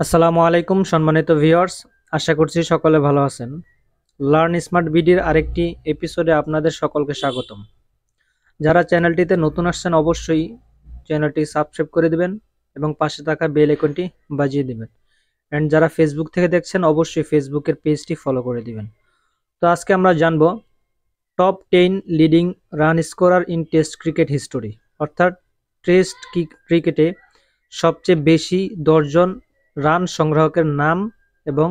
আসসালামু আলাইকুম সম্মানিত ভিউয়ার্স, আশা করছি সকলে ভালো আছেন। লার্ন স্মার্ট বিডির আরেকটি এপিসোডে আপনাদের সকলকে স্বাগতম। যারা চ্যানেলটিতে নতুন আসছেন অবশ্যই চ্যানেলটি সাবস্ক্রাইব করে দিবেন এবং পাশে থাকা বেল আইকনটি বাজিয়ে দিবেন। অ্যান্ড যারা ফেসবুক থেকে দেখছেন অবশ্যই ফেসবুকের পেজটি ফলো করে দিবেন। তো আজকে আমরা জানব top 10 leading run scorer in test cricket history, অর্থাৎ টেস্ট ক্রিকেটে সবচেয়ে বেশি 10 জন রান সংগ্রাহকের নাম এবং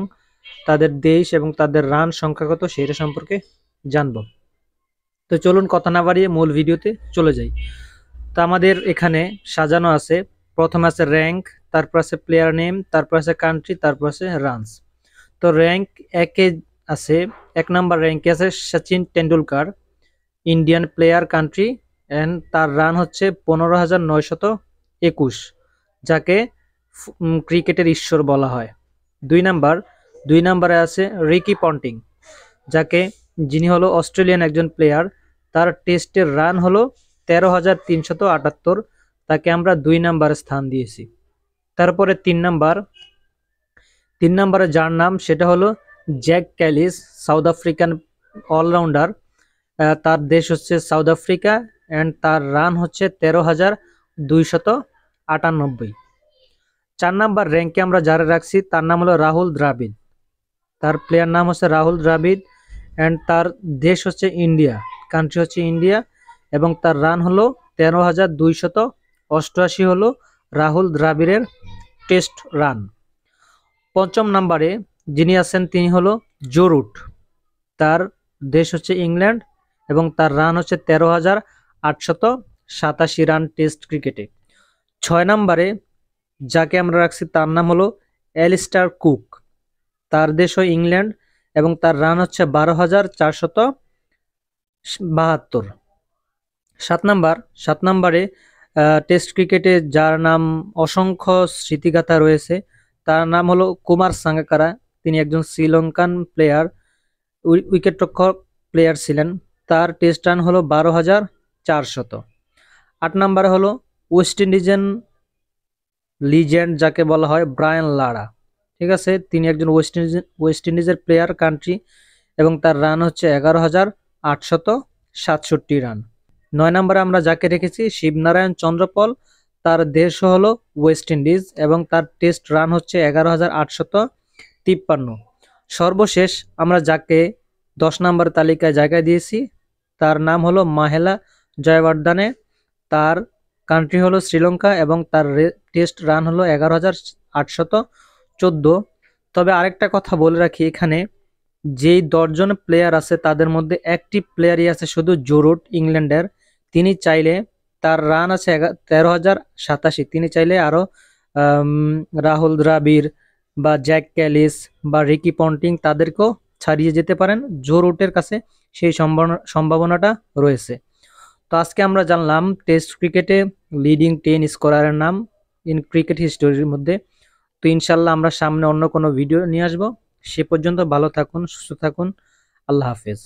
তাদের দেশ এবং তাদের রান সংখ্যা কত সেটা সম্পর্কে জানব। তো চলুন কথা না বাড়িয়ে মূল ভিডিওতে চলে যাই। তো আমাদের এখানে সাজানো আছে, প্রথমে আছে র্যাঙ্ক, তারপর আছে প্লেয়ার নেম, তারপর আছে কান্ট্রি, তারপর আছে রানস। তো র্যাঙ্ক একে আছে, 1 নম্বর র্যাঙ্কে আছে Sachin Tendulkar, Indian player, country and তার রান হচ্ছে 15,921, যাকে ক্রিকেটের ঈশ্বর বলা হয়। 2 নম্বরে আছে রিকি পন্টিং, যিনি হলো অস্ট্রেলিয়ান একজন প্লেয়ার, তার টেস্টের রান হলো 13,378, তাকে আমরা 2 নম্বরে স্থান দিয়েছি। তারপরে 3 নম্বরে যার নাম সেটা হলো Jack Kallis, South African allrounder, তার দেশ হচ্ছে সাউথ আফ্রিকা অ্যান্ড তার রান হচ্ছে 13,298। 4 নম্বর র্যাঙ্কে আমরা যারা রাখছি তার নাম হলো রাহুল দ্রাবিড়, তার প্লেয়ার নাম হচ্ছে রাহুল দ্রাবিড় অ্যান্ড তার দেশ হচ্ছে ইন্ডিয়া, কান্ট্রি হচ্ছে ইন্ডিয়া এবং তার রান হলো 13,288 হলো রাহুল দ্রাবিড়ের টেস্ট রান। 5 নম্বরে যিনি আছেন তিনি হলো জো রুট, তার দেশ হচ্ছে ইংল্যান্ড এবং তার রান হচ্ছে 13,887 রান টেস্ট ক্রিকেটে। 6 নম্বরে যাকে আমরা রাখছি তার নাম হলো অ্যালিস্টার কুক, তার দেশ হয় ইংল্যান্ড এবং তার রান হচ্ছে 12,472। 7 নম্বরে টেস্ট ক্রিকেটে যার নাম অসংখ্য স্মৃতিগাথা রয়েছে তার নাম হলো কুমার সাঙ্গাকারা, তিনি একজন শ্রীলঙ্কান প্লেয়ার, উইকেটরক্ষক প্লেয়ার ছিলেন, তার টেস্ট রান হলো 12,400। 8 নম্বরে হলো ওয়েস্ট ইন্ডিজেন লিজেন্ড যাকে বলা হয় ব্রায়ান লারা, ঠিক আছে, তিনি একজন ওয়েস্ট ইন্ডিজের প্লেয়ার, কান্ট্রি এবং তার রান হচ্ছে 11,867 রান। 9 নম্বরে আমরা যাকে রেখেছি শিবনারায়ণ চন্দ্রপল, তার দেশ হলো ওয়েস্ট ইন্ডিজ এবং তার টেস্ট রান হচ্ছে 11,853। সর্বশেষ আমরা যাকে 10 নম্বর তালিকায় জায়গা দিয়েছি তার নাম হলো মাহেলা জয়বর্ধনে, তার কান্ট্রি হলো শ্রীলঙ্কা এবং তার টেস্ট রান হলো 11,814। তবে আরেকটা কথা বলে রাখি, এখানে যেই 10 জন প্লেয়ার আছে তাদের মধ্যে একটি প্লেয়ারই আছে শুধু জো রুট ইংল্যান্ডের, তিনি চাইলে, তার রান আছে 13,087, তিনি চাইলে আরো রাহুল দ্রাবিড় বা জ্যাক ক্যালিস বা রিকি পন্টিং তাদেরকেও ছাড়িয়ে যেতে পারেন, জো রুটের কাছে সেই সম্ভাবনাটা রয়েছে। তো আজকে আমরা জানলাম টেস্ট ক্রিকেটে লিডিং 10 স্কোরারের নাম ইন ক্রিকেট হিস্টোরির মধ্যে। তো ইনশাল্লাহ আমরা সামনে অন্য কোনো ভিডিও নিয়ে আসবো। সে পর্যন্ত ভালো থাকুন, সুস্থ থাকুন, আল্লাহ হাফেজ।